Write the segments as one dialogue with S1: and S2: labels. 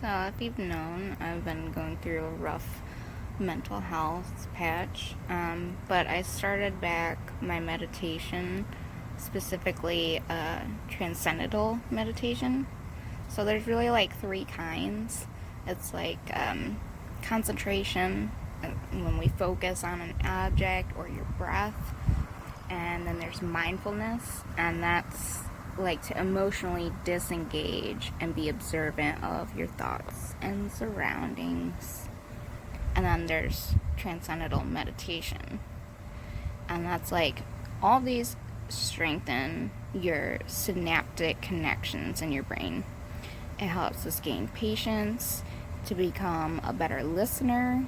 S1: So, if you've known, I've been going through a rough mental health patch, but I started back my meditation, specifically Transcendental Meditation. So, there's really like three kinds. It's like concentration, when we focus on an object or your breath, and then there's mindfulness, and that's like to emotionally disengage and be observant of your thoughts and surroundings. And then there's transcendental meditation, and that's like all these strengthen your synaptic connections in your brain. It helps us gain patience, to become a better listener,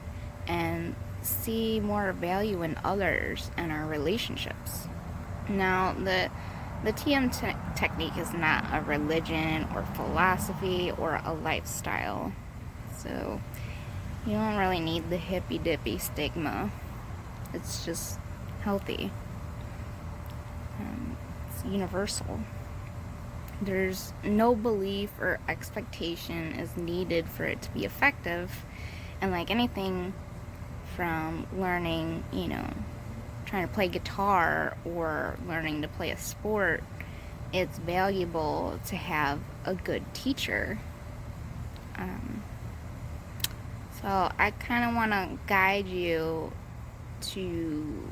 S1: and see more value in others and our relationships. Now, the TM technique is not a religion or philosophy or a lifestyle, so you don't really need the hippy dippy stigma. It's just healthy. It's universal. There's no belief or expectation is needed for it to be effective, and like anything from learning, trying to play guitar or learning to play a sport, it's valuable to have a good teacher. So I kind of want to guide you to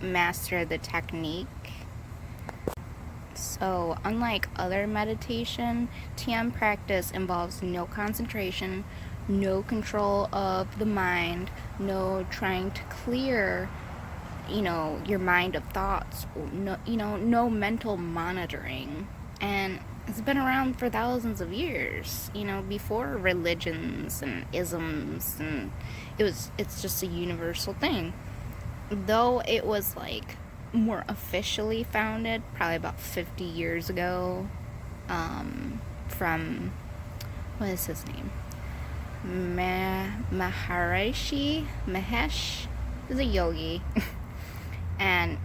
S1: master the technique. So unlike other meditation, TM practice involves no concentration, no control of the mind, no trying to clear your mind of thoughts, no mental monitoring. And it's been around for thousands of years, before religions and isms, and it's just a universal thing. Though it was like more officially founded probably about 50 years ago, from, what is his name? Mahesh is a yogi. And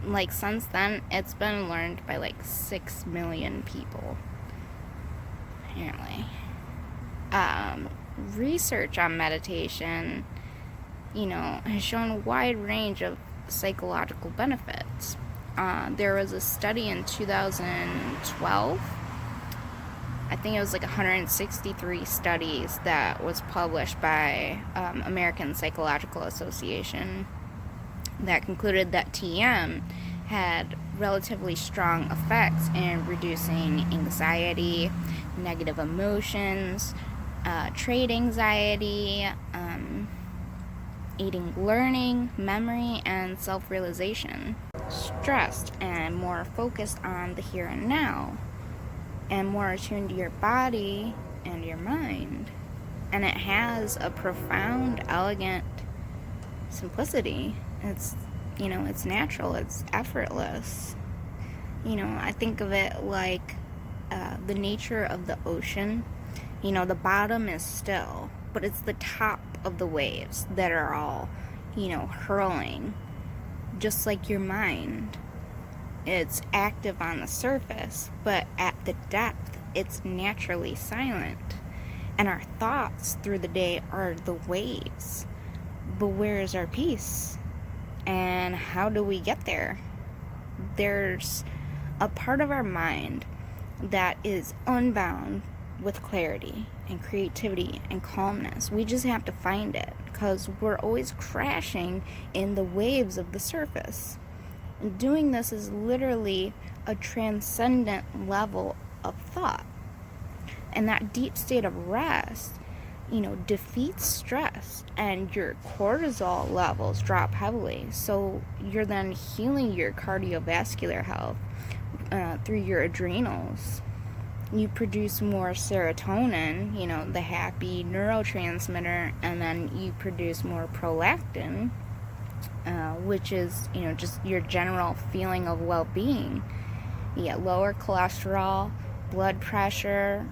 S1: like since then, it's been learned by like 6 million people, apparently. Research on meditation, has shown a wide range of psychological benefits. There was a study in 2012. I think it was like 163 studies that was published by American Psychological Association that concluded that TM had relatively strong effects in reducing anxiety, negative emotions, trait anxiety, aiding learning, memory, and self-realization. Stressed and more focused on the here and now, and more attuned to your body and your mind. And it has a profound, elegant simplicity. It's, it's natural, it's effortless. I think of it like the nature of the ocean. The bottom is still, but it's the top of the waves that are all, hurling. Just like your mind. It's active on the surface, but at the depth, it's naturally silent. And our thoughts through the day are the waves. But where is our peace? And how do we get there? There's a part of our mind that is unbound with clarity and creativity and calmness. We just have to find it, because we're always crashing in the waves of the surface. And doing this is literally a transcendent level of thought. And that deep state of rest, defeats stress, and your cortisol levels drop heavily. So you're then healing your cardiovascular health through your adrenals. You produce more serotonin, the happy neurotransmitter, and then you produce more prolactin, which is, just your general feeling of well-being. You get lower cholesterol, blood pressure,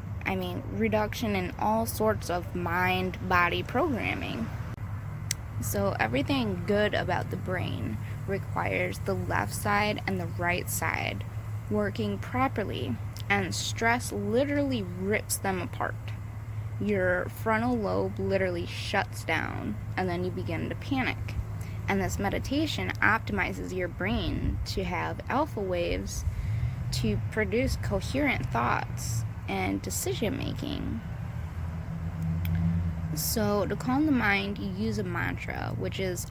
S1: reduction in all sorts of mind-body programming. So everything good about the brain requires the left side and the right side working properly, and stress literally rips them apart. your frontal lobe literally shuts down, and then you begin to panic. And this meditation optimizes your brain to have alpha waves to produce coherent thoughts and decision making. So to calm the mind, you use a mantra, which is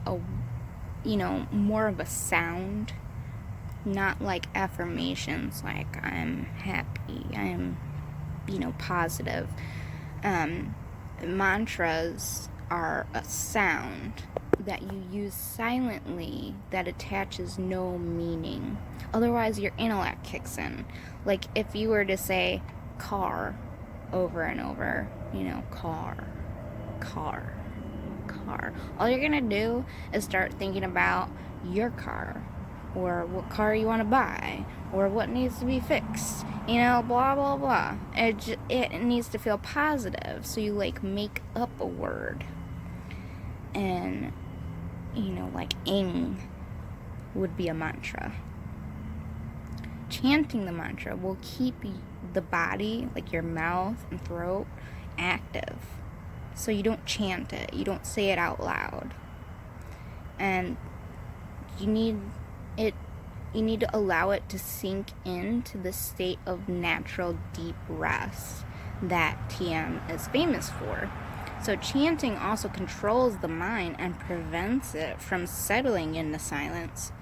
S1: more of a sound, not like affirmations like I'm happy, I'm positive. Mantras are a sound that you use silently that attaches no meaning. Otherwise, your intellect kicks in. Like if you were to say car over and over, car, car, car. All you're gonna do is start thinking about your car, or what car you want to buy, or what needs to be fixed, blah blah blah. It needs to feel positive, so you make up a word, and like ing would be a mantra. Chanting the mantra will keep the body, like your mouth and throat, active. So you don't chant it, you don't say it out loud. And you need to allow it to sink into the state of natural deep rest that TM is famous for. So chanting also controls the mind and prevents it from settling into silence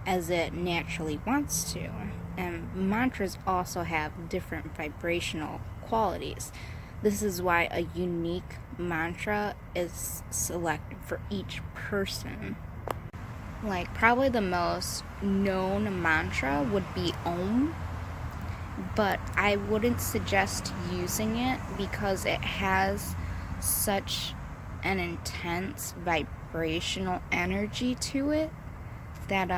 S1: as it naturally wants to. And mantras also have different vibrational qualities. This is why a unique mantra is selected for each person. Probably the most known mantra would be Om, but I wouldn't suggest using it because it has such an intense vibrational energy to it that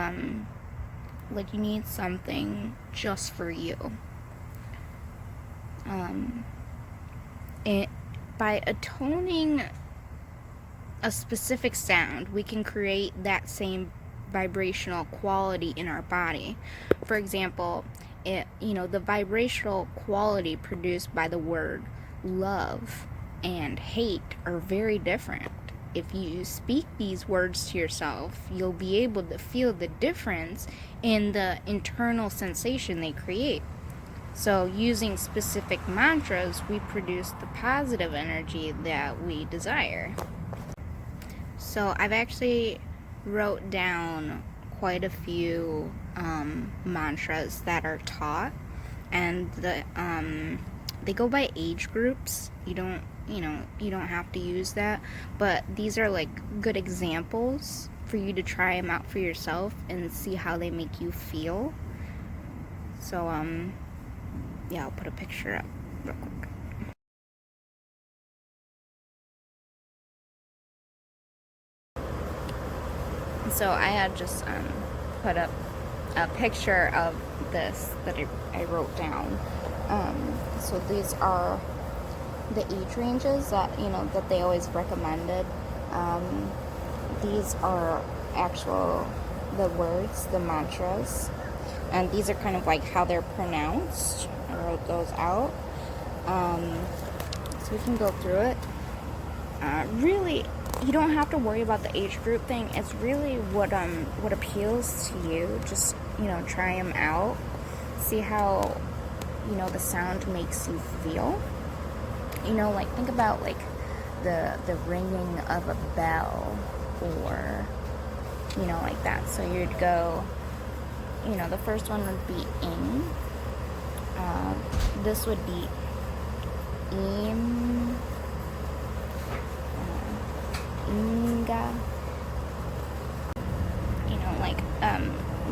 S1: you need something just for you. By atoning a specific sound, we can create that same vibrational quality in our body. For example, the vibrational quality produced by the word love and hate are very different. If you speak these words to yourself, you'll be able to feel the difference in the internal sensation they create. So using specific mantras, we produce the positive energy that we desire. So I've actually wrote down quite a few mantras that are taught, and they go by age groups. You don't have to use that, but these are good examples for you to try them out for yourself and see how they make you feel. So I'll put a picture up real quick. So I had just put up a picture of this that I wrote down. So these are the age ranges that that they always recommended. These are the words, the mantras, and these are kind of how they're pronounced. I wrote those out, so we can go through it. Really, you don't have to worry about the age group thing. It's really what appeals to you. Just try them out, see how the sound makes you feel. Think about the ringing of a bell, or like that. So you'd go, the first one would be ing. This would be im, inga.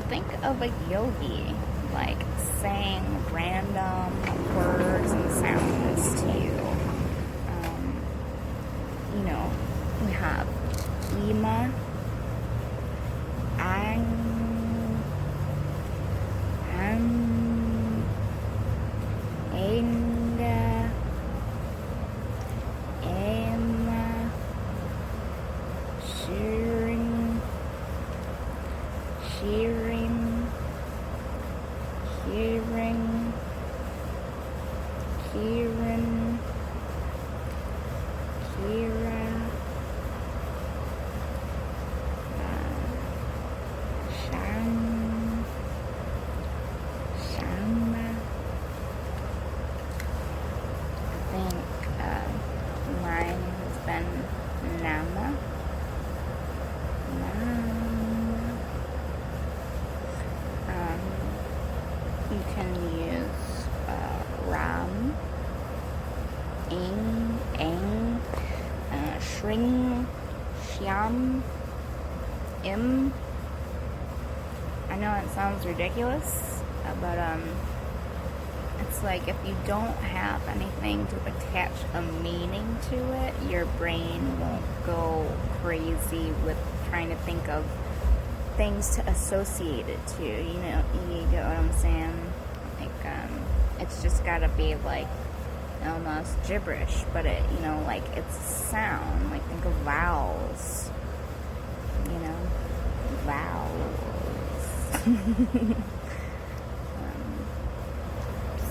S1: Think of a yogi saying random words and sounds to you. We have ima, ang, enga, emma, shearing, hearing, can use Ram, Ing, Ang, Shring, Shyam, Im. I know it sounds ridiculous, but it's like if you don't have anything to attach a meaning to it, your brain won't go crazy with trying to think of things to associate it to. You know, you get what I'm saying? Like, it's just gotta be like almost gibberish, but it, you know, like it's sound. Like think of vowels. You know, vowels.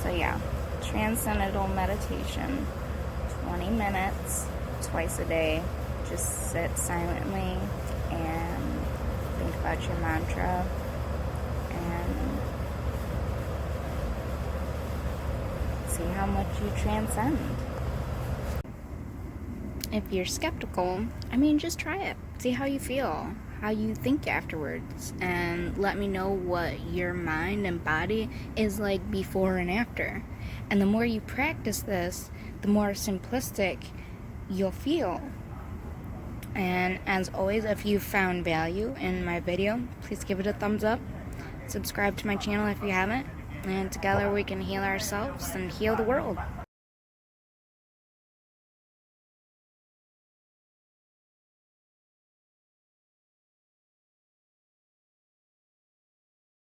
S1: So yeah, Transcendental Meditation, 20 minutes, twice a day. Just sit silently and think about your mantra and see how much you transcend. If you're skeptical, I mean, just try it. See how you feel, how you think afterwards, and let me know what your mind and body is like before and after. And the more you practice this, the more simplistic you'll feel. And as always, if you found value in my video, please give it a thumbs up. Subscribe to my channel if you haven't. And together we can heal ourselves and heal the world.